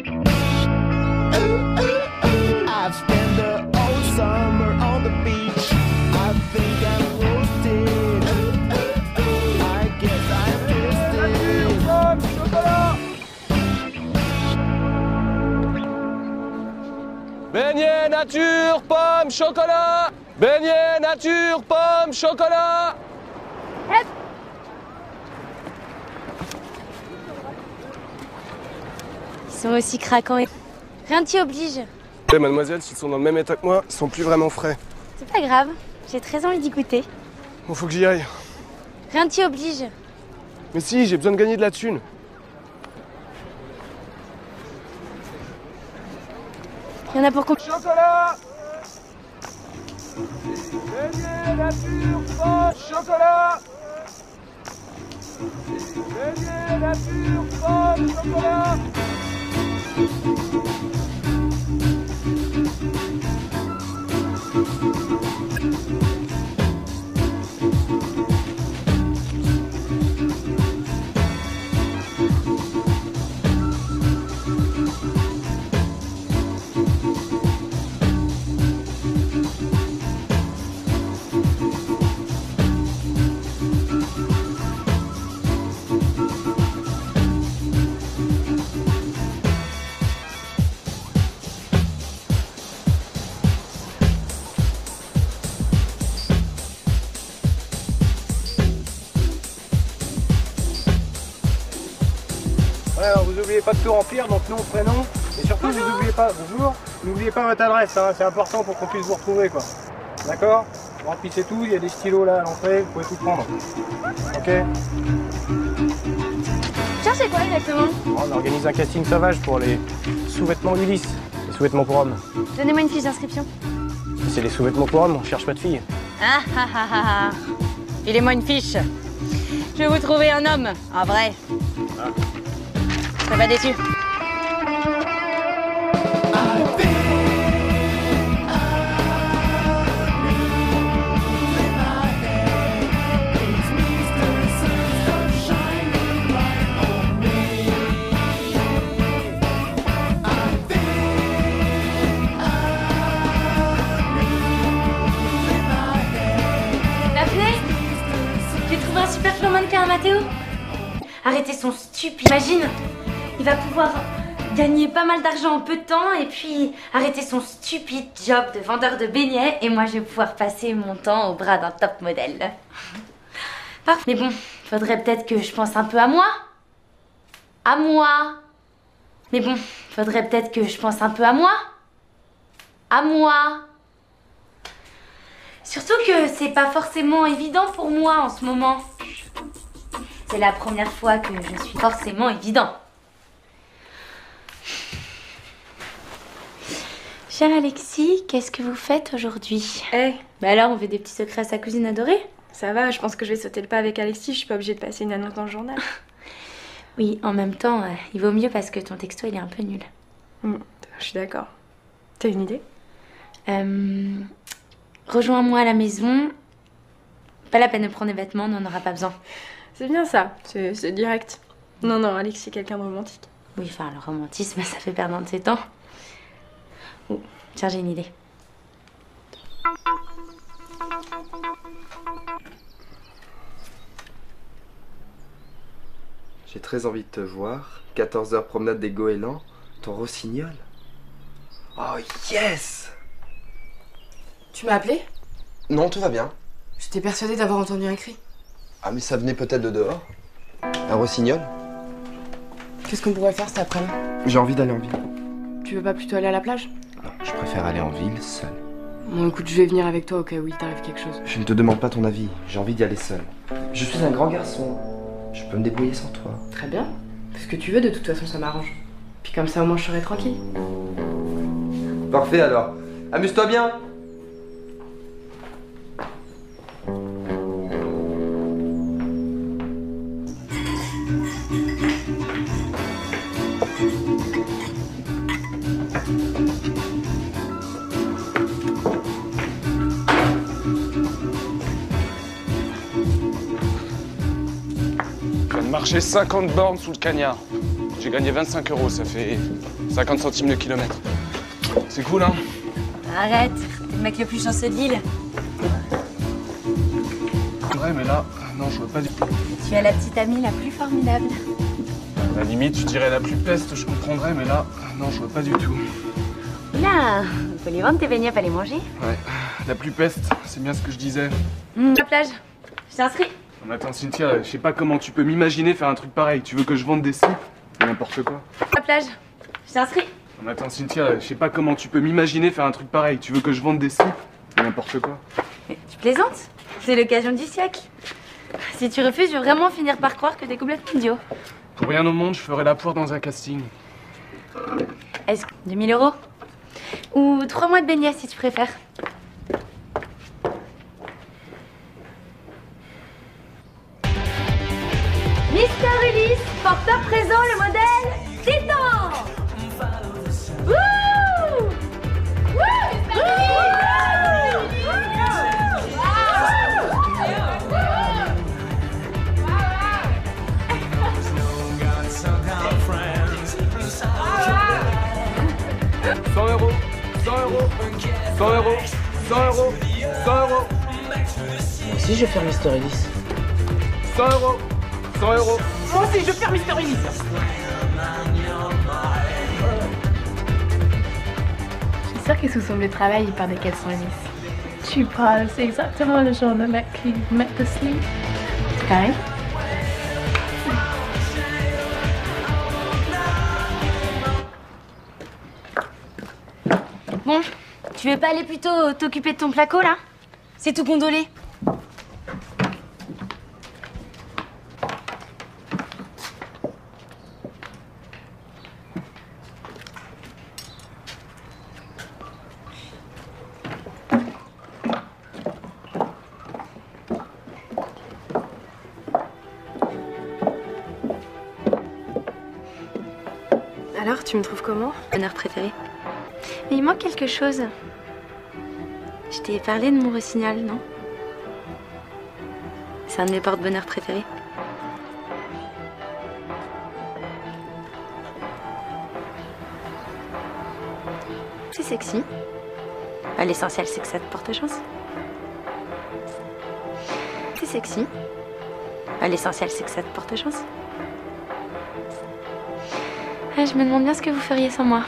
I've spent the whole summer on the beach. I think I'm roasted. I guess I'm twisted. Beignet, nature, pomme, chocolat. Beignet, nature, pomme, chocolat. Ils sont aussi craquants et... Rien t'y oblige. Eh mademoiselle, s'ils sont dans le même état que moi, ils sont plus vraiment frais. C'est pas grave, j'ai très envie d'y goûter. Bon, faut que j'y aille. Rien t'y oblige. Mais si, j'ai besoin de gagner de la thune. Il y en a pour combien? Chocolat. Beignet, nature, pomme, chocolat. Beignet, nature, pomme, chocolat. Ouais, alors vous n'oubliez pas de tout remplir, donc nom, prénom, et surtout vous n'oubliez pas, bonjour, n'oubliez pas votre adresse, hein, c'est important pour qu'on puisse vous retrouver quoi. D'accord? Remplissez tout, il y a des stylos là à l'entrée, vous pouvez tout prendre. Ok? Cherchez quoi exactement? On organise un casting sauvage pour les sous-vêtements Ulysse, les sous-vêtements pour hommes. Donnez-moi une fiche d'inscription. C'est les sous-vêtements pour hommes, on cherche pas de filles. Ah ah ah ah ah. Filez-moi une fiche. Je vais vous trouver un homme, un vrai. Je serai pas déçu. J'ai trouvé un super plan mannequin à Mathéo. Arrêtez son stupide. Imagine, il va pouvoir gagner pas mal d'argent en peu de temps et puis arrêter son stupide job de vendeur de beignets et moi je vais pouvoir passer mon temps au bras d'un top modèle. Parfait. Mais bon, faudrait peut-être que je pense un peu à moi. À moi. Mais bon, faudrait peut-être que je pense un peu à moi. À moi. Surtout que c'est pas forcément évident pour moi en ce moment. C'est la première fois que je suis forcément évident. Cher Alexis, qu'est-ce que vous faites aujourd'hui? Bah alors, on fait des petits secrets à sa cousine adorée? Ça va, je pense que je vais sauter le pas avec Alexis, je suis pas obligée de passer une annonce dans le journal. Oui, en même temps, il vaut mieux parce que ton texto, il est un peu nul. Je suis d'accord. T'as une idée? Rejoins-moi à la maison. Pas la peine de prendre des vêtements, on n'en aura pas besoin. C'est bien ça, c'est direct. Non, Alexis, c'est quelqu'un de romantique. Oui, enfin, le romantisme, ça fait perdre de ses temps. Oh, tiens, j'ai une idée. J'ai très envie de te voir. 14 heures promenade des goélands. Ton rossignol. Oh yes! Tu m'as appelé? Non, tout va bien. J'étais persuadée d'avoir entendu un cri. Ah, mais ça venait peut-être de dehors. Un rossignol? Qu'est-ce qu'on pourrait faire cet après-midi? J'ai envie d'aller en ville. Tu veux pas plutôt aller à la plage? Non, je préfère aller en ville seul. Bon, écoute, je vais venir avec toi au cas où il t'arrive quelque chose. Je ne te demande pas ton avis. J'ai envie d'y aller seul. Je suis un grand garçon. Je peux me débrouiller sans toi. Très bien. Fais ce que tu veux, de toute façon, ça m'arrange. Puis comme ça, au moins, je serai tranquille. Parfait alors. Amuse-toi bien. Je viens de marcher 50 bornes sous le cagnard. J'ai gagné 25 €, ça fait 50 centimes le kilomètre. C'est cool, hein? Arrête, t'es le mec le plus chanceux de l'île. Ouais, mais là, non, je vois pas du tout. Tu es la petite amie la plus formidable. À la limite, tu dirais la plus peste, je comprendrais, mais là, non, je vois pas du tout. Là, on peut lui vendre tes beignets, pas les manger. Ouais, la plus peste, c'est bien ce que je disais. La plage, je t'ai inscrit. Non, mais attends, Cynthia, je sais pas comment tu peux m'imaginer faire un truc pareil. Tu veux que je vende des slips? N'importe quoi. La plage, je t'ai inscrit. Non, mais attends, Cynthia, je sais pas comment tu peux m'imaginer faire un truc pareil. Tu veux que je vende des slips? N'importe quoi. Mais tu plaisantes? C'est l'occasion du siècle. Si tu refuses, je vais vraiment finir par croire que t'es complètement idiot. Pour rien au monde, je ferais la poire dans un casting. Est-ce que 2000 € ou 3 mois de beignets si tu préfères. Mister Ulysse porte à présent le modèle Titan. Wouh! Wouh! €100, 100 €, 100 €, 100 €, 100 €, Moi aussi, je vais faire Mister Ulysse. 100 €, 100 €. Moi aussi, je vais faire Mister Ulysse. Je suis sûre que sous son lieu de travail, il parle de quels sont Ulysse. Tu parles, c'est exactement le genre de mec qui met de slip. C'est pareil. Bon, tu veux pas aller plutôt t'occuper de ton placo là? C'est tout gondolé. Alors, tu me trouves comment? Bonheur préféré. Mais il manque quelque chose. Je t'ai parlé de mon rossignol, non? C'est un de mes porte-bonheur préférés. C'est sexy. L'essentiel, c'est que ça te porte chance. C'est sexy. L'essentiel, c'est que ça te porte chance. Ah, je me demande bien ce que vous feriez sans moi.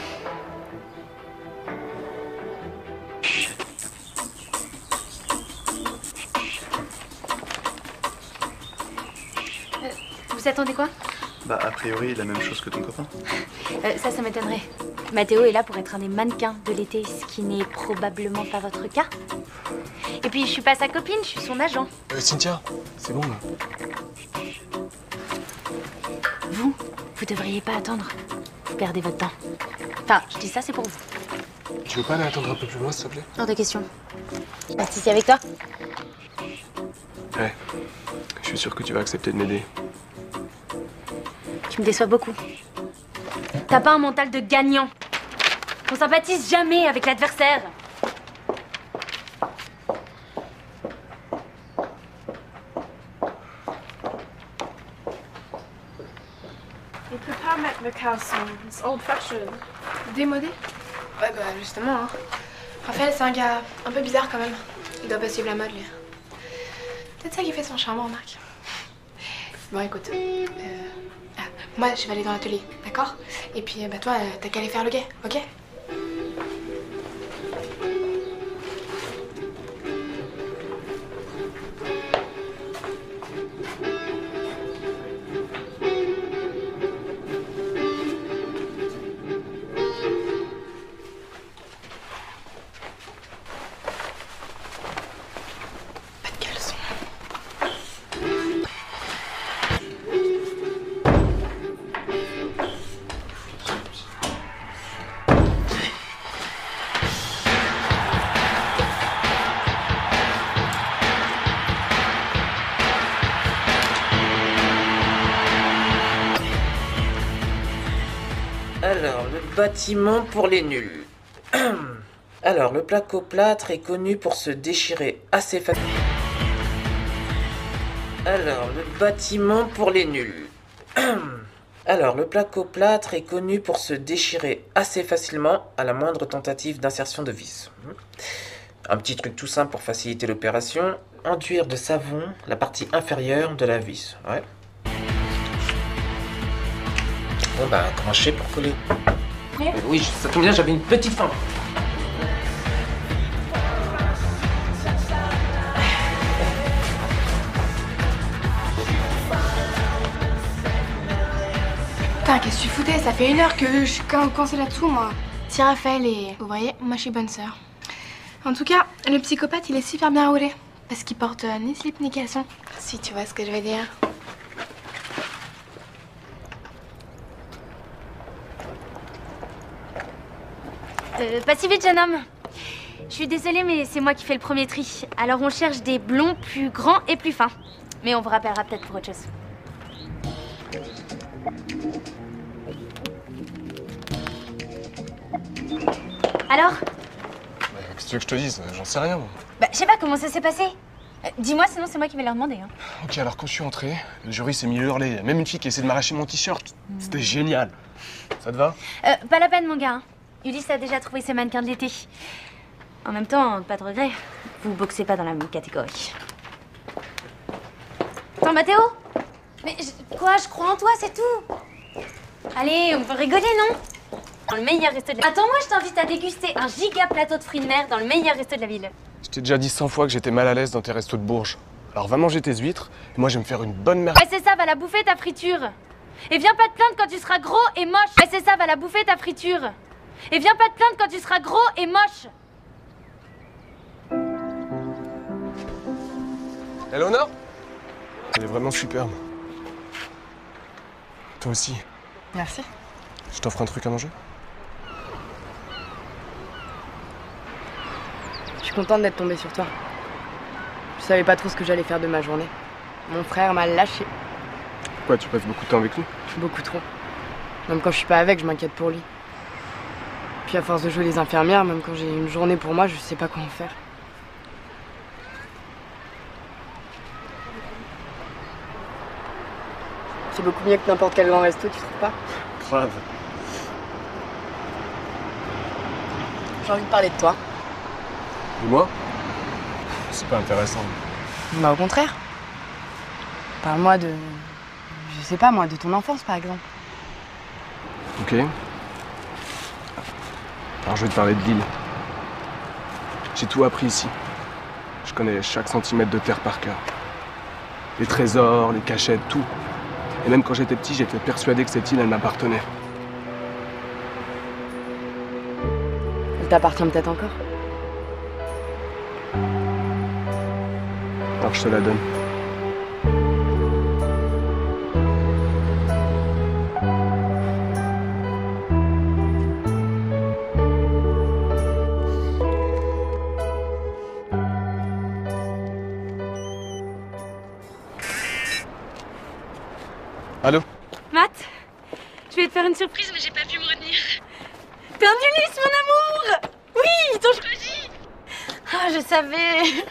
Vous attendez quoi? Bah, a priori, la même chose que ton copain. Ça m'étonnerait. Mathéo est là pour être un des mannequins de l'été, ce qui n'est probablement pas votre cas. Et puis, je suis pas sa copine, je suis son agent. Cynthia, c'est bon là. Vous devriez pas attendre. Vous perdez votre temps. Enfin, je dis ça, c'est pour vous. Tu veux pas aller attendre un peu plus loin, s'il te plaît? Hors de question. Je reste ici avec toi? Ouais. Je suis sûr que tu vas accepter de m'aider. Tu me déçois beaucoup. T'as pas un mental de gagnant. On sympathise jamais avec l'adversaire. Il peut pas mettre le caleçon. C'est old fashioned. Démodé? Ouais, bah justement, hein. Raphaël, c'est un gars un peu bizarre quand même. Il doit pas suivre la mode, lui. Peut-être ça qui fait son charme, remarque. Bon, écoute. Moi, je vais aller dans l'atelier, d'accord? Et puis, bah toi, t'as qu'à aller faire le guet, ok? Alors, le bâtiment pour les nuls. Alors, le placo-plâtre est connu pour se déchirer assez facilement. Alors, le bâtiment pour les nuls. Alors, le placoplâtre est connu pour se déchirer assez facilement à la moindre tentative d'insertion de vis. Un petit truc tout simple pour faciliter l'opération, enduire de savon la partie inférieure de la vis. Ouais. Bon bah, comment je fais pour coller? Oui, ça tombe bien, j'avais une petite faim. Putain, qu'est-ce que tu foutais? Ça fait 1 heure que je suis coincée là-dessous, moi. Si Raphaël est ouvrier, moi je suis bonne sœur. En tout cas, le psychopathe, il est super bien roulé. Parce qu'il porte ni slip ni caleçon. Si tu vois ce que je veux dire. Pas si vite, jeune homme. Je suis désolée, mais c'est moi qui fais le premier tri. Alors on cherche des blonds plus grands et plus fins. Mais on vous rappellera peut-être pour autre chose. Alors? Qu'est-ce que tu veux que je te dise? J'en sais rien, moi. Bah, je sais pas comment ça s'est passé. Dis-moi, sinon c'est moi qui vais leur demander. Hein. Ok, alors quand je suis entré, le jury s'est mis à hurler. Il y a même une fille qui essaie de m'arracher mon t-shirt. C'était génial. Ça te va? Pas la peine, mon gars. Hein. Ulysse a déjà trouvé ses mannequins de l'été. En même temps, pas de regret. Vous boxez pas dans la même catégorie. Attends, Mathéo? Mais quoi? Je crois en toi, c'est tout. Allez, on peut rigoler, non? Dans le meilleur resto de la ville. Attends, moi, je t'invite à déguster un giga plateau de fruits de mer dans le meilleur resto de la ville. Je t'ai déjà dit 100 fois que j'étais mal à l'aise dans tes restos de Bourges. Alors va manger tes huîtres, et moi je vais me faire une bonne merde. Ouais, c'est ça, va la bouffer ta friture. Et viens pas te plaindre quand tu seras gros et moche. Ouais, c'est ça, va la bouffer ta friture. Et viens pas te plaindre quand tu seras gros et moche. Eleonore? Elle est vraiment superbe. Toi aussi. Merci. Je t'offre un truc à manger? Je suis contente d'être tombée sur toi. Je savais pas trop ce que j'allais faire de ma journée. Mon frère m'a lâché. Pourquoi? Tu passes beaucoup de temps avec lui? Beaucoup trop. Même quand je suis pas avec, je m'inquiète pour lui. Puis à force de jouer les infirmières, même quand j'ai une journée pour moi, je sais pas quoi en faire. C'est beaucoup mieux que n'importe quel grand resto, tu trouves pas? Grave. J'ai envie de parler de toi. Et moi? C'est pas intéressant. Bah au contraire. Parle-moi de... Je sais pas moi, de ton enfance par exemple. Ok. Alors je vais te parler de l'île. J'ai tout appris ici. Je connais chaque centimètre de terre par cœur. Les trésors, les cachettes, tout. Et même quand j'étais petit, j'étais persuadé que cette île, elle m'appartenait. Elle t'appartient peut-être encore? Alors je te la donne. Allô? Matt, je vais te faire une surprise, mais j'ai pas pu me retenir. T'es un Ulysse, mon amour! Oui, ils t'ont choisi! Ah, je savais!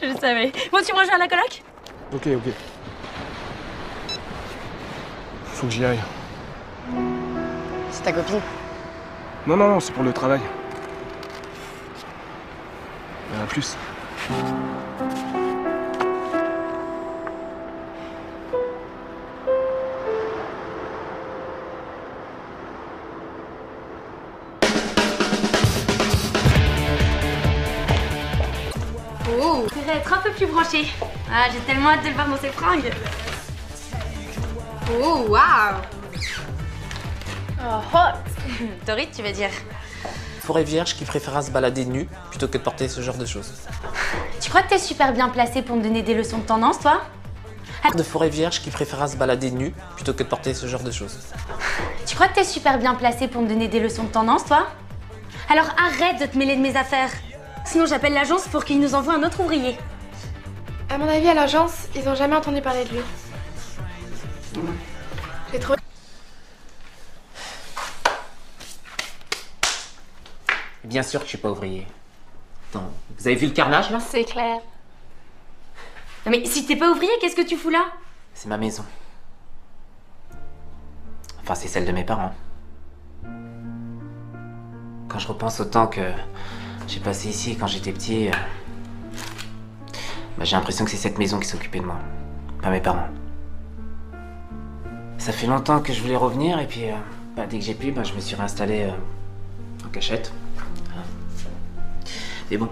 Je savais. Bon, tu me rejoins à la coloc? Ok. Faut que j'y aille. C'est ta copine? Non, c'est pour le travail. À plus. Oh, tu devrais être un peu plus branché. Ah, j'ai tellement hâte de le voir dans ses fringues. Oh, waouh! Oh, hot! Torride, tu veux dire? Forêt vierge qui préférera se balader nu plutôt que de porter ce genre de choses. Tu crois que t'es super bien placé pour me donner des leçons de tendance, toi? De forêt vierge qui préférera se balader nu plutôt que de porter ce genre de choses. Tu crois que t'es super bien placé pour me donner des leçons de tendance, toi? Alors arrête de te mêler de mes affaires. Sinon j'appelle l'agence pour qu'ils nous envoient un autre ouvrier. À mon avis, à l'agence, ils ont jamais entendu parler de lui. J'ai trouvé... Bien sûr que je suis pas ouvrier. Attends, vous avez vu le carnage là? C'est clair. Non mais si t'es pas ouvrier, qu'est-ce que tu fous là? C'est ma maison. Enfin, c'est celle de mes parents. Quand je repense au temps que j'ai passé ici quand j'étais petit, j'ai l'impression que c'est cette maison qui s'occupait de moi, pas mes parents. Ça fait longtemps que je voulais revenir et puis dès que j'ai pu, je me suis réinstallé en cachette. Mais bon,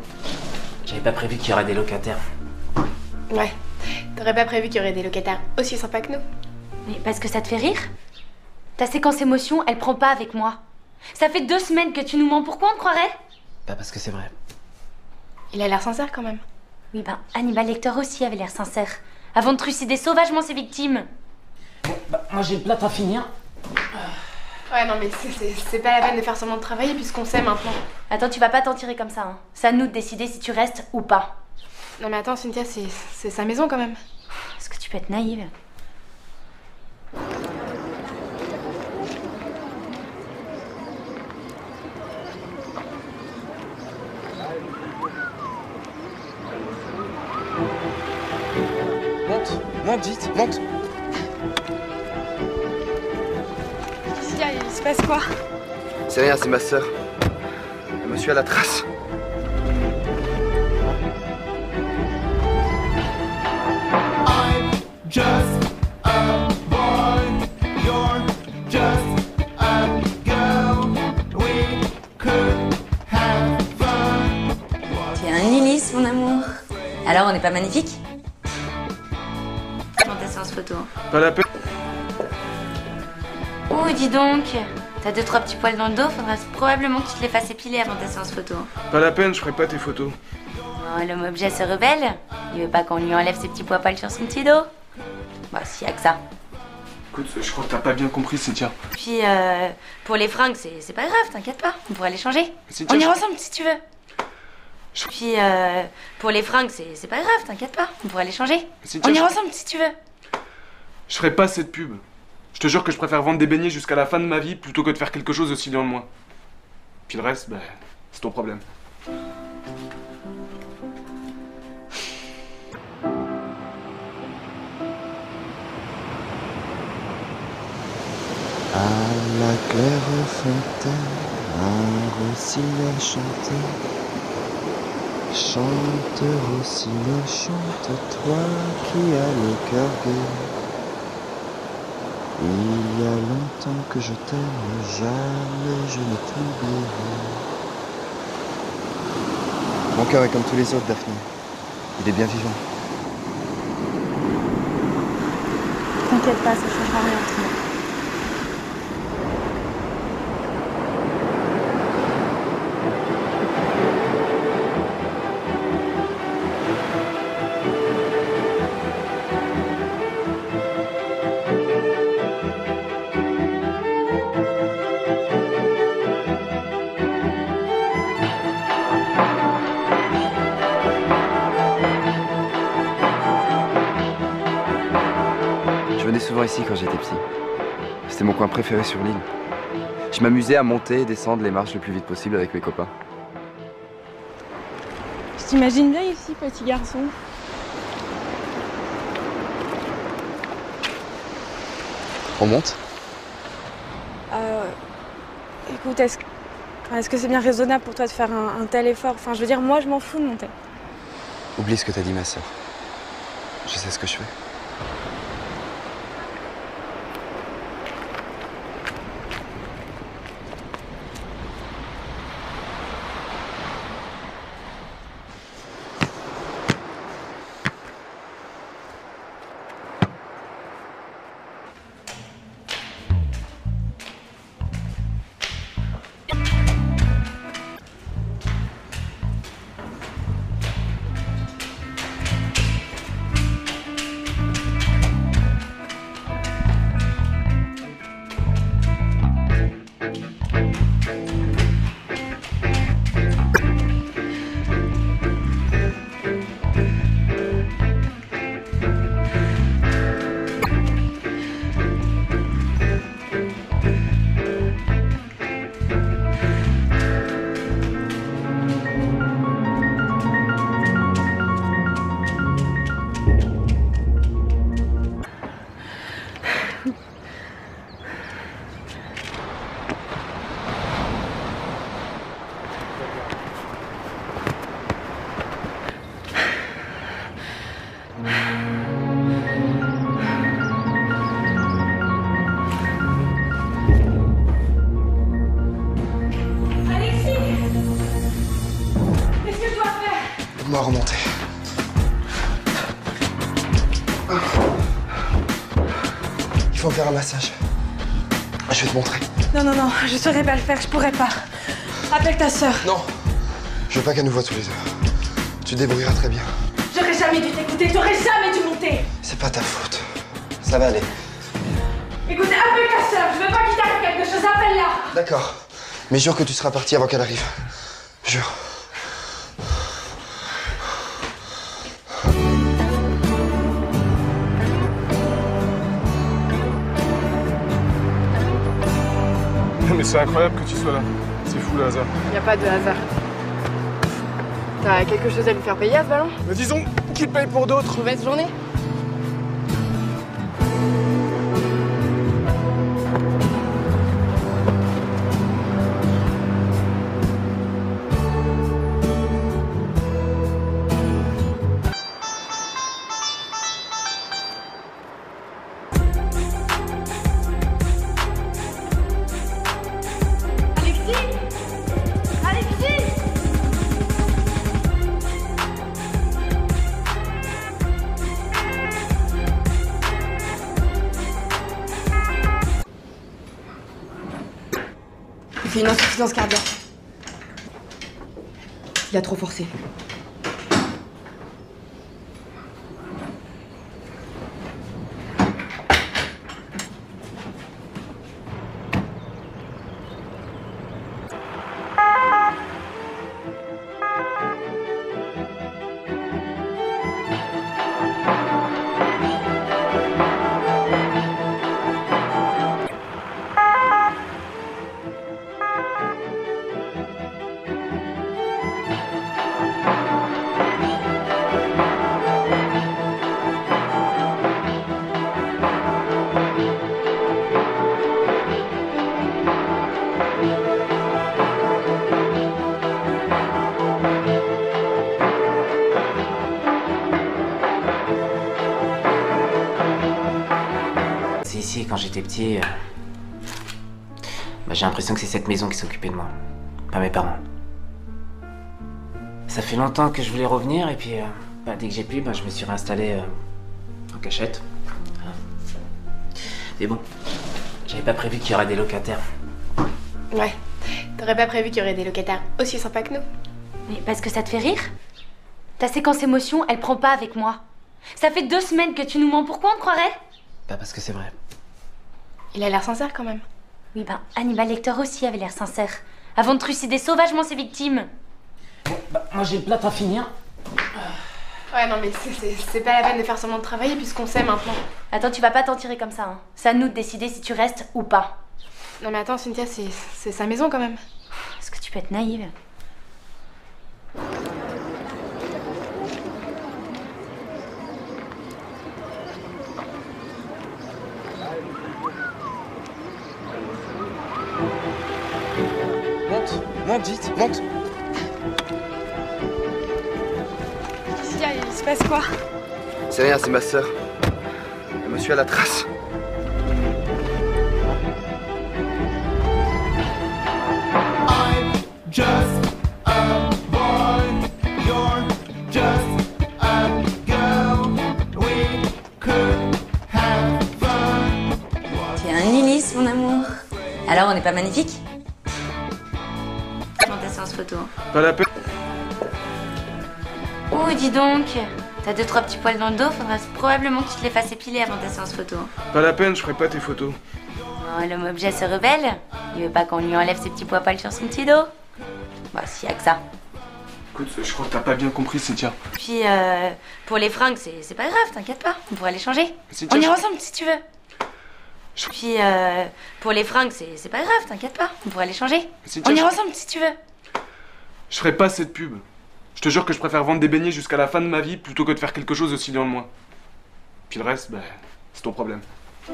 j'avais pas prévu qu'il y aurait des locataires. Ouais, t'aurais pas prévu qu'il y aurait des locataires aussi sympas que nous? Mais parce que ça te fait rire? Ta séquence émotion, elle prend pas avec moi. Ça fait 2 semaines que tu nous mens, pourquoi on te croirait? Pas parce que c'est vrai. Il a l'air sincère quand même. Oui, Hannibal Lecter aussi avait l'air sincère. Avant de trucider sauvagement ses victimes. Bon, moi j'ai le plat à finir. Ouais, non, mais c'est pas la peine de faire semblant de travailler puisqu'on sait maintenant. Attends, tu vas pas t'en tirer comme ça, hein. C'est à nous de décider si tu restes ou pas. Non, mais attends, Cynthia, c'est sa maison quand même. Est-ce que tu peux être naïve? Monte vite, monte. Qu'est-ce qu'il y a? Il se passe quoi? C'est rien, c'est ma sœur. Elle me suit à la trace. I'm just a boy, you're just a girl. We could have fun. T'es un Ulysse, mon amour. Alors, on n'est pas magnifique? Prends ta séance photo. Pas la peine. Oh, dis donc. T'as 2-3 petits poils dans le dos, faudra probablement que tu te les fasses épiler avant ta séance photo. Pas la peine, je ferai pas tes photos. Oh, l'homme objet se rebelle. Il veut pas qu'on lui enlève ses petits poils sur son petit dos. Bah, s'il y a que ça. Écoute, je crois que t'as pas bien compris, Cynthia. Puis, pour les fringues, c'est pas grave, t'inquiète pas. On pourra les changer. Cynthia, On ira ensemble si tu veux. Puis, pour les fringues, c'est pas grave, t'inquiète pas. On pourra les changer. Cynthia, On ira ensemble si tu veux. Je ferai pas cette pub. Je te jure que je préfère vendre des beignets jusqu'à la fin de ma vie plutôt que de faire quelque chose aussi loin de moi. Puis le reste, c'est ton problème. À la claire fontaine, un rossignol chantait. Chante, rossignol, chante, toi qui as le cœur gai. Il y a longtemps que je t'aime, jamais je ne t'oublierai. Mon cœur est comme tous les autres, Daphné. Il est bien vivant. T'inquiète pas, ça changera rien entre nous. Je venais souvent ici quand j'étais petit. C'était mon coin préféré sur l'île. Je m'amusais à monter et descendre les marches le plus vite possible avec mes copains. Je t'imagine bien ici, petit garçon. On monte? Écoute, est-ce que c'est bien raisonnable pour toi de faire un tel effort? Enfin, je veux dire, moi, je m'en fous de monter. Oublie ce que t'as dit, ma sœur. Je sais ce que je fais. remonter. Il faut faire un massage. Je vais te montrer. Non, non, non, je saurais pas le faire, je pourrais pas. Appelle ta sœur. Non. Je veux pas qu'elle nous voie tous les deux. Tu te débrouilleras très bien. J'aurais jamais dû t'écouter, t'aurais jamais dû monter. C'est pas ta faute. Ça va aller. Écoute, appelle ta sœur, je veux pas qu'il t'arrive quelque chose, appelle-la. D'accord. Mais jure que tu seras parti avant qu'elle arrive. Jure. Mais c'est incroyable que tu sois là. C'est fou le hasard. Y a pas de hasard. T'as quelque chose à lui faire payer à ce ballon? Mais disons qu'il paye pour d'autres. Mauvaise journée. Il fait une insuffisance cardiaque. Il a trop forcé. Ici, quand j'étais petit, j'ai l'impression que c'est cette maison qui s'occupait de moi, pas mes parents. Ça fait longtemps que je voulais revenir et puis dès que j'ai pu, je me suis réinstallé en cachette. Mais bon, j'avais pas prévu qu'il y aurait des locataires. Ouais, t'aurais pas prévu qu'il y aurait des locataires aussi sympas que nous? Mais parce que ça te fait rire? Ta séquence émotion, elle prend pas avec moi. Ça fait 2 semaines que tu nous mens, pourquoi on te croirait? Pas parce que c'est vrai. Il a l'air sincère quand même. Oui, Hannibal Lecter aussi avait l'air sincère. Avant de trucider sauvagement ses victimes. Bon, moi j'ai le plat à finir. Ouais, non mais c'est pas la peine de faire semblant de travailler puisqu'on sait maintenant. Attends, tu vas pas t'en tirer comme ça, hein. C'est à nous de décider si tu restes ou pas. Non mais attends, Cynthia, c'est sa maison quand même. Est-ce que tu peux être naïve? Monte vite, monte. Cynthia, il se passe quoi? C'est rien, c'est ma sœur. Elle me suit à la trace. I'm just a boy, you're just a girl. We could have fun. T'es un Ulysse, mon amour. Alors, on n'est pas magnifique? Ta séance photo. Pas la peine. Oh, dis donc. T'as 2-3 petits poils dans le dos, faudra probablement que tu te les fasses épiler avant ta séance photo. Pas la peine, je ferai pas tes photos. Oh, l'homme objet se rebelle. Il veut pas qu'on lui enlève ses petits poils sur son petit dos. Bah, s'il y a que ça. Écoute, je crois que t'as pas bien compris, Cynthia. Puis, pour les fringues, c'est pas grave, t'inquiète pas. On pourra les changer. Cynthia, On ira ensemble si tu veux. Puis, pour les fringues, c'est pas grave, t'inquiète pas. On pourra les changer. Cynthia, On ira ensemble si tu veux. Je ferai pas cette pub. Je te jure que je préfère vendre des beignets jusqu'à la fin de ma vie plutôt que de faire quelque chose aussi loin de moi. Puis le reste, c'est ton problème. À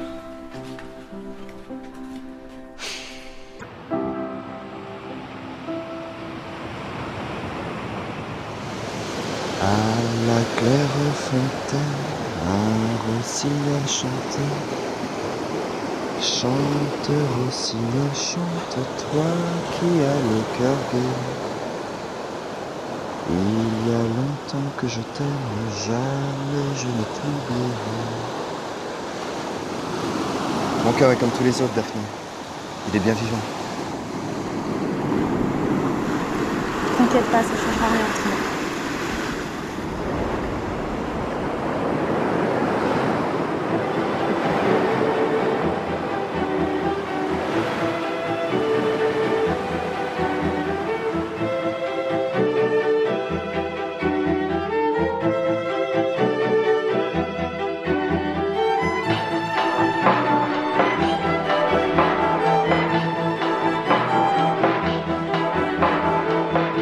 la claire fontaine, un rossignol chantait. Chante, rossignol, chante, toi qui as le cœur gai. Il y a longtemps que je t'aime, jamais je ne t'oublierai. Mon cœur est comme tous les autres, Daphné. Il est bien vivant. T'inquiète pas, ça changera rien entre nous.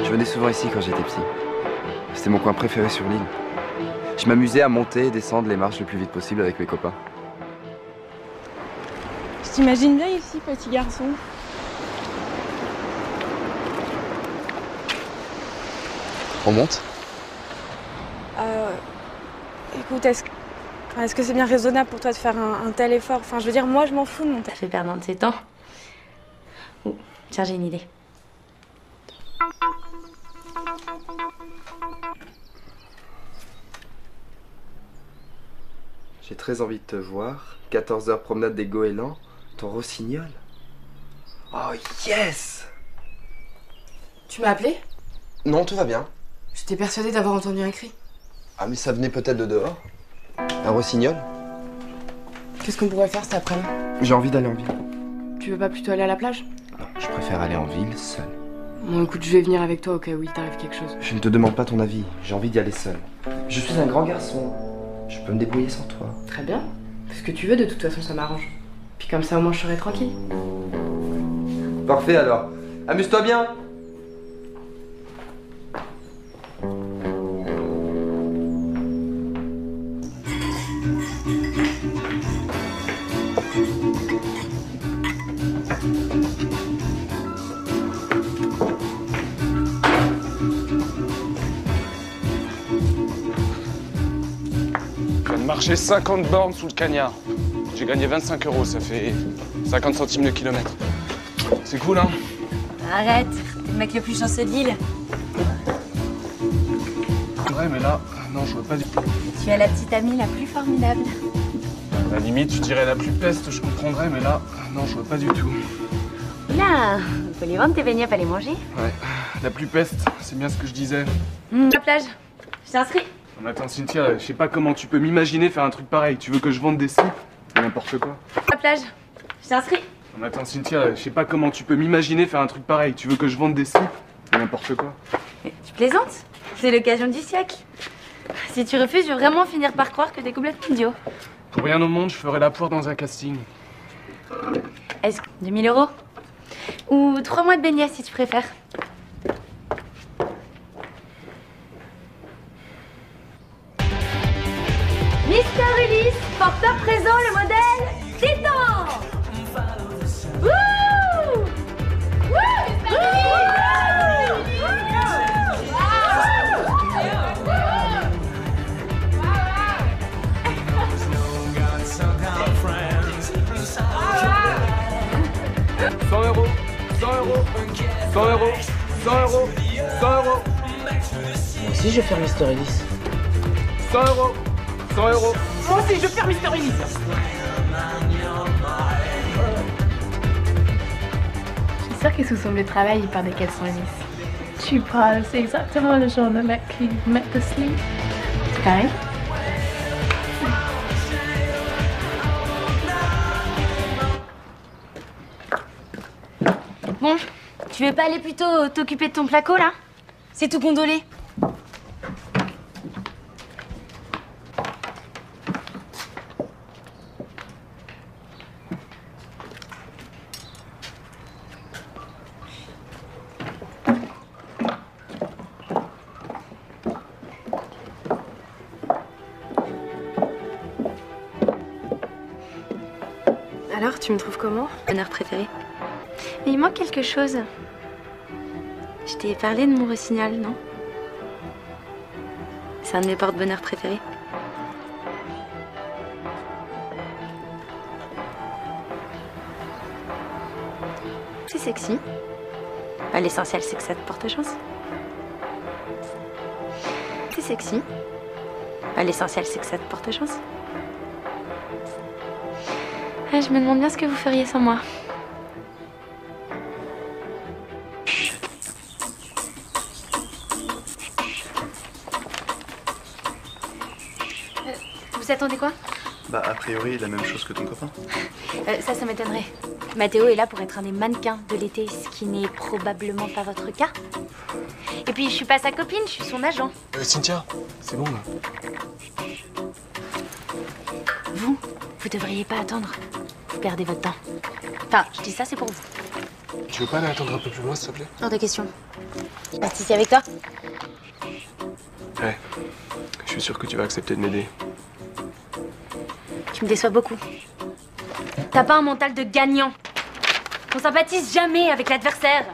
Je venais souvent ici quand j'étais petit. C'était mon coin préféré sur l'île. Je m'amusais à monter et descendre les marches le plus vite possible avec mes copains. Je t'imagine bien ici, petit garçon. On monte? Écoute, est-ce que c'est bien raisonnable pour toi de faire un tel effort? Enfin, je veux dire, moi, je m'en fous de monter. Ça fait perdre de ses temps. Oh, tiens, j'ai une idée. J'ai très envie de te voir. 14 heures promenade des goélands. Ton rossignol. Oh yes! Tu m'as appelé? Non, tout va bien. J'étais persuadée d'avoir entendu un cri. Ah mais ça venait peut-être de dehors. Un rossignol? Qu'est-ce qu'on pourrait faire cet après-midi? J'ai envie d'aller en ville. Tu veux pas plutôt aller à la plage? Non, je préfère aller en ville seul. Bon, écoute, je vais venir avec toi au cas où il t'arrive quelque chose. Je ne te demande pas ton avis, j'ai envie d'y aller seul. Je suis un grand garçon, je peux me débrouiller sans toi. Très bien. Fais ce que tu veux, de toute façon ça m'arrange. Puis comme ça au moins je serai tranquille. Parfait alors. Amuse-toi bien. Marcher 50 bornes sous le cagnard. J'ai gagné 25 €, ça fait 50 centimes le kilomètre. C'est cool, hein? Arrête, t'es le mec le plus chanceux de l'île. Ouais, mais là, non, je vois pas du tout. Tu es la petite amie la plus formidable. À la limite, je dirais la plus peste, je comprendrais, mais là, non, je vois pas du tout. Là, on peut les vendre tes beignets, pas les manger. Ouais, la plus peste, c'est bien ce que je disais. La plage, je t'inscris. Non, attends, Cynthia, je sais pas comment tu peux m'imaginer faire un truc pareil. Tu veux que je vende des slips? N'importe quoi. La plage, je t'inscris. Non, attends, Cynthia, je sais pas comment tu peux m'imaginer faire un truc pareil. Tu veux que je vende des slips? N'importe quoi. Mais tu plaisantes? C'est l'occasion du siècle. Si tu refuses, je vais vraiment finir par croire que t'es complètement idiot. Pour rien au monde, je ferais la poire dans un casting. Est-ce que 2000 €? Ou 3 mois de beignets si tu préfères. Mister Ulysse porte à présent le modèle Titan. Wouh! Wouh! €100, 100 €, 100 €, 100 €, 100 €. Moi aussi, je vais faire Mister Ulysse. 100 €, 100 €. Moi aussi, je vais faire Mister Ulysse. Je suis sûre que sous son lieu de travail, il porte des caleçons lisses. Tu parles, c'est exactement le genre de mec qui met de slip. C'est pareil? Bon, tu veux pas aller plutôt t'occuper de ton placo là? C'est tout condolé. Alors, tu me trouves comment? Bonheur préféré. Mais il manque quelque chose. Je t'ai parlé de mon rossignol, non? C'est un de mes porte-bonheur préférés. C'est sexy. Bah, l'essentiel, c'est que ça te porte chance. sexy. Bah, l'essentiel, c'est que ça te porte chance. Ah, je me demande bien ce que vous feriez sans moi. Vous attendez quoi? Bah, a priori, la même chose que ton copain. Ça m'étonnerait. Mathéo est là pour être un des mannequins de l'été, ce qui n'est probablement pas votre cas. Et puis, je suis pas sa copine, je suis son agent. Cynthia, c'est bon là. Vous devriez pas attendre. Vous perdez votre temps. Enfin, je dis ça, c'est pour vous. Tu veux pas aller attendre un peu plus loin, s'il te plaît? Hors de question. Je passe ici avec toi? Ouais. Je suis sûr que tu vas accepter de m'aider. Tu me déçois beaucoup. T'as pas un mental de gagnant. On sympathise jamais avec l'adversaire.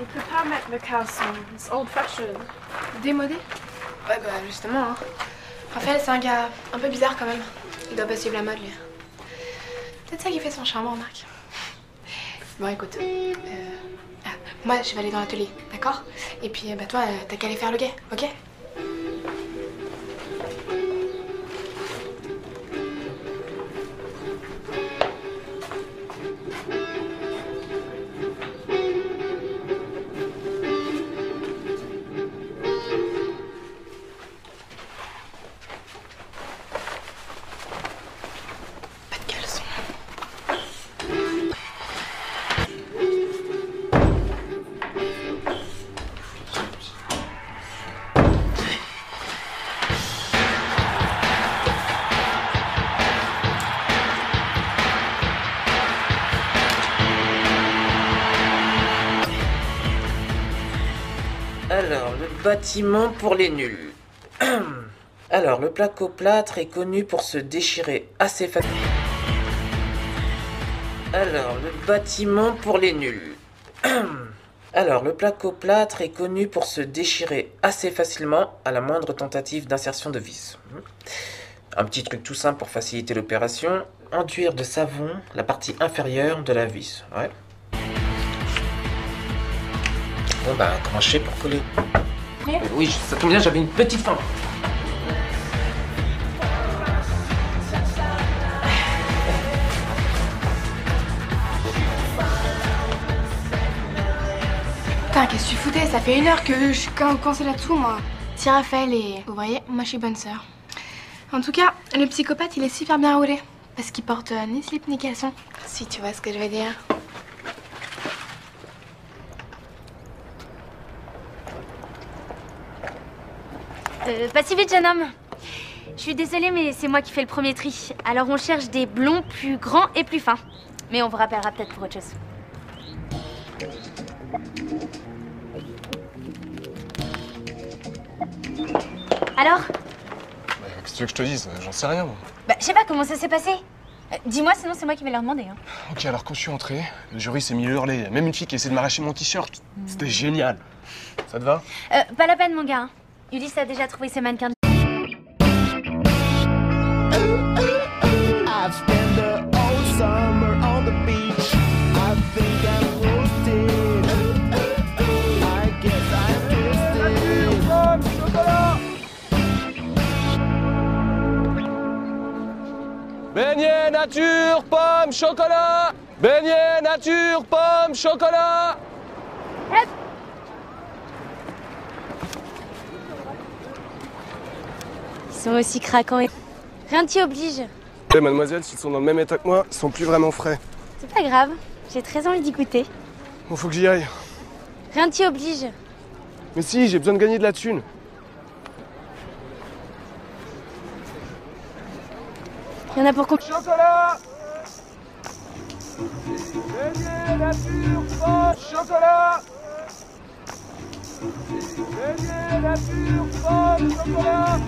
Il peut pas mettre le caleçon. C'est old fashioned. Démodé? Ouais, bah justement, hein. Raphaël, c'est un gars un peu bizarre quand même. Il doit pas suivre la mode, lui. Peut-être ça qui fait son charme, Marc. Bon, écoute. Moi, je vais aller dans l'atelier, d'accord? Et puis, bah toi, t'as qu'à aller faire le guet, ok? Alors, le bâtiment pour les nuls. Alors, le placo-plâtre est connu pour se déchirer assez facilement. Alors, le bâtiment pour les nuls. Alors, le placo-plâtre est connu pour se déchirer assez facilement à la moindre tentative d'insertion de vis. Un petit truc tout simple pour faciliter l'opération, enduire de savon la partie inférieure de la vis. Ouais. Bon bah, comment je fais pour coller? Oui, ça tombe bien, j'avais une petite faim. Putain, qu'est-ce que tu foutais? Ça fait 1 heure que je suis coincée là-dessous, moi. Si Raphaël et... Vous voyez, moi je suis bonne sœur. En tout cas, le psychopathe, il est super bien roulé. Parce qu'il porte ni slip ni caleçon. Si tu vois ce que je veux dire. Pas si vite, jeune homme. Je suis désolée, mais c'est moi qui fais le premier tri. Alors on cherche des blonds plus grands et plus fins. Mais on vous rappellera peut-être pour autre chose. Alors? Qu'est-ce que tu veux que je te dise? J'en sais rien, moi. Bah, je sais pas comment ça s'est passé. Dis-moi, sinon c'est moi qui vais leur demander. Hein. Ok, alors quand je suis entré, le jury s'est mis à hurler. Il y a même une fille qui essaie de m'arracher mon t-shirt. C'était génial. Ça te va? Pas la peine, mon gars. Hein. Ulysse a déjà trouvé ses mannequins. I've spent the whole summer on the beach. I think I'm roasted. I guess I'm twisted. Chocolat. Beignet nature, pomme, chocolat. Beignet nature, pomme, chocolat. Ils sont aussi craquants et... Rien ne t'y oblige. Eh, mademoiselle, s'ils sont dans le même état que moi, ils sont plus vraiment frais. C'est pas grave, j'ai très envie d'y goûter. Bon, faut que j'y aille. Rien ne t'y oblige. Mais si, j'ai besoin de gagner de la thune. Il y en a pour combien? Chocolat. Beignet nature, pomme, chocolat. Beignet nature, pomme, chocolat.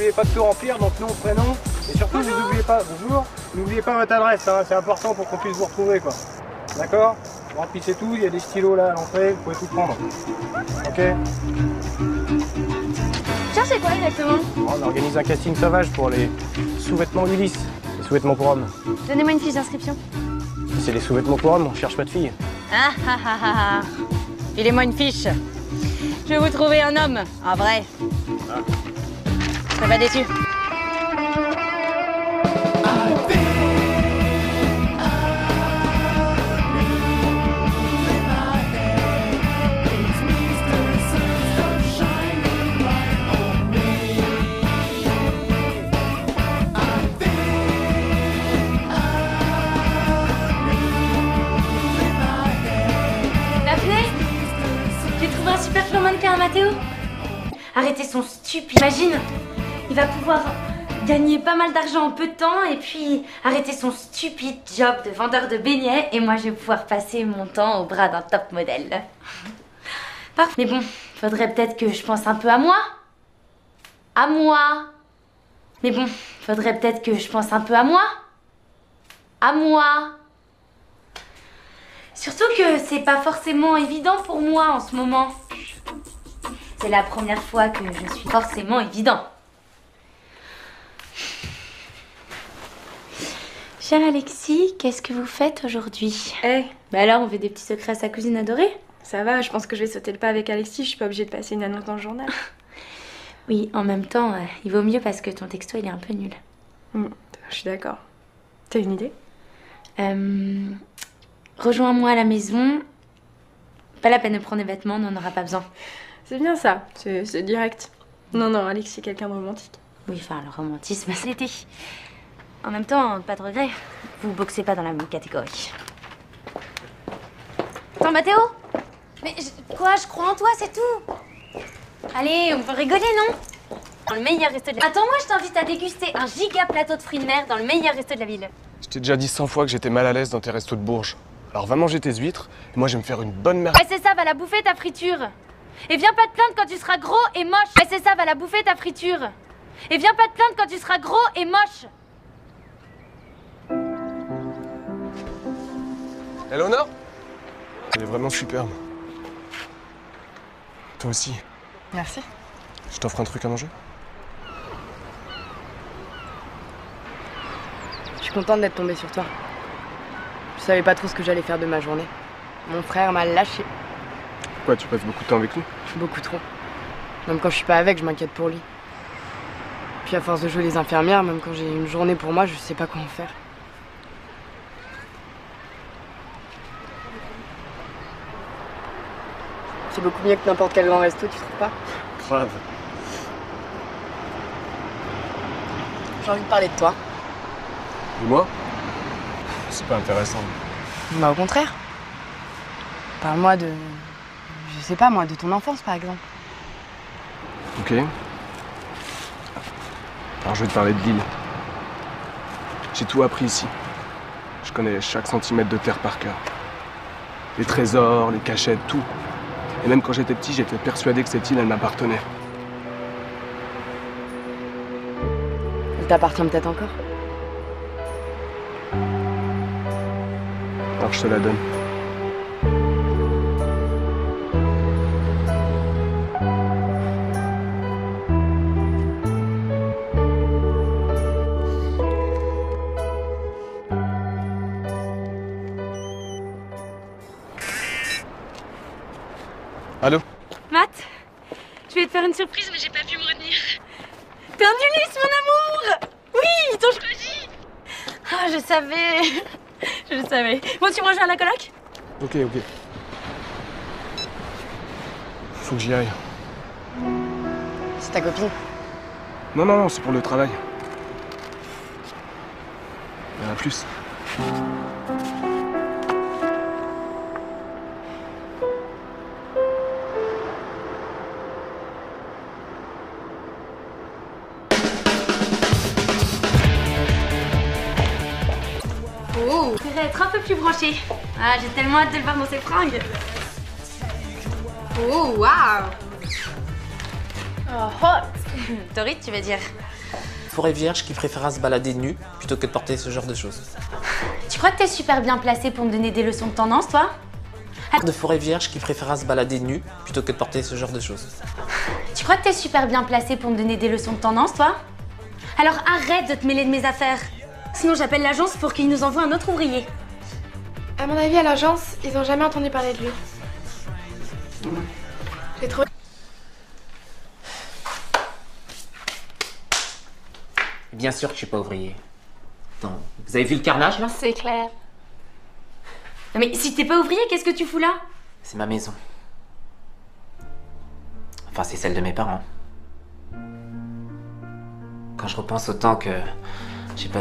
n'oubliez pas de tout remplir, donc nom, prénom. Et surtout, vous n'oubliez pas, bonjour, n'oubliez pas votre adresse, hein, c'est important pour qu'on puisse vous retrouver, quoi. D'accord? Vous remplissez tout, il y a des stylos là à l'entrée, vous pouvez tout prendre. Ok? Cherchez quoi exactement? On organise un casting sauvage pour les sous-vêtements d'Ulysse, les sous-vêtements pour hommes. Donnez-moi une fiche d'inscription. C'est les sous-vêtements pour hommes, on cherche pas de filles. Ah ah ah ah ah. Filez-moi une fiche. Je vais vous trouver un homme, en vrai. Ah. Je serai pas déçu. Un super plan mannequin à Mathéo. Arrêtez son stupide. Imagine, il va pouvoir gagner pas mal d'argent en peu de temps et puis arrêter son stupide job de vendeur de beignets et moi je vais pouvoir passer mon temps au bras d'un top modèle. Parfait. Mais bon, faudrait peut-être que je pense un peu à moi. À moi. Mais bon, faudrait peut-être que je pense un peu à moi. À moi. Surtout que c'est pas forcément évident pour moi en ce moment. C'est la première fois que je suis forcément évident. Cher Alexis, qu'est-ce que vous faites aujourd'hui? Bah alors, on fait des petits secrets à sa cousine adorée. Ça va, je pense que je vais sauter le pas avec Alexis, je suis pas obligée de passer une annonce dans le journal. Oui, en même temps, il vaut mieux parce que ton texto, il est un peu nul. Je suis d'accord. T'as une idée? Rejoins-moi à la maison. Pas la peine de prendre des vêtements, on n'en aura pas besoin. C'est bien ça, c'est direct. Non, Alexis, quelqu'un de romantique. Oui, enfin, le romantisme, c'est l'été. En même temps, pas de regret. Vous boxez pas dans la même catégorie. Attends, Mathéo? Mais quoi, je crois en toi, c'est tout. Allez, on peut rigoler, non? Dans le meilleur resto de la... Attends, moi, je t'invite à déguster un giga plateau de fruits de mer dans le meilleur resto de la ville. Je t'ai déjà dit 100 fois que j'étais mal à l'aise dans tes restos de Bourges. Alors va manger tes huîtres, et moi je vais me faire une bonne merde. Ouais, c'est ça, va la bouffer ta friture. Et viens pas te plaindre quand tu seras gros et moche. Ouais, c'est ça, va la bouffer ta friture. Et viens pas te plaindre quand tu seras gros et moche. Eleonore? Elle est vraiment superbe. Toi aussi. Merci. Je t'offre un truc à manger? Je suis contente d'être tombée sur toi. Je savais pas trop ce que j'allais faire de ma journée. Mon frère m'a lâché. Quoi, tu passes beaucoup de temps avec lui? Beaucoup trop. Même quand je suis pas avec, je m'inquiète pour lui. Puis à force de jouer les infirmières, même quand j'ai une journée pour moi, je sais pas quoi en faire. C'est beaucoup mieux que n'importe quel grand resto, tu trouves pas? Grave. J'ai envie de parler de toi. Et moi? C'est pas intéressant. Bah au contraire. Parle-moi de... Je sais pas moi, de ton enfance par exemple. Ok. Alors je vais te parler de l'île. J'ai tout appris ici. Je connais chaque centimètre de terre par cœur. Les trésors, les cachettes, tout. Et même quand j'étais petit, j'étais persuadé que cette île, elle m'appartenait. Elle t'appartient peut-être encore. Alors je te la donne. Allô? Matt, je vais te faire une surprise, mais j'ai pas pu me retenir. T'es un Ulysse, mon amour! Oui, ils t'ont choisi! Ah, je savais. Je le savais. Bon, tu me rejoins à la coloc? Ok. Faut que j'y aille. C'est ta copine? Non, c'est pour le travail. À plus. Oh, je devrais être un peu plus branché. Ah, j'ai tellement hâte de le voir dans ses fringues. Oh, waouh! Oh, hot! Torride, tu veux dire? forêt vierge qui préférera se balader nu plutôt que de porter ce genre de choses. Tu crois que t'es super bien placé pour me donner des leçons de tendance, toi? De forêt vierge qui préférera se balader nu plutôt que de porter ce genre de choses. Tu crois que t'es super bien placé pour me donner des leçons de tendance, toi? Alors arrête de te mêler de mes affaires. Sinon j'appelle l'agence pour qu'ils nous envoient un autre ouvrier. À mon avis, à l'agence, ils ont jamais entendu parler de lui. J'ai trouvé... Bien sûr que je suis pas ouvrier. Attends, vous avez vu le carnage là? C'est clair. Non mais si t'es pas ouvrier, qu'est-ce que tu fous là? C'est ma maison. Enfin, c'est celle de mes parents. Quand je repense au temps que j'ai passé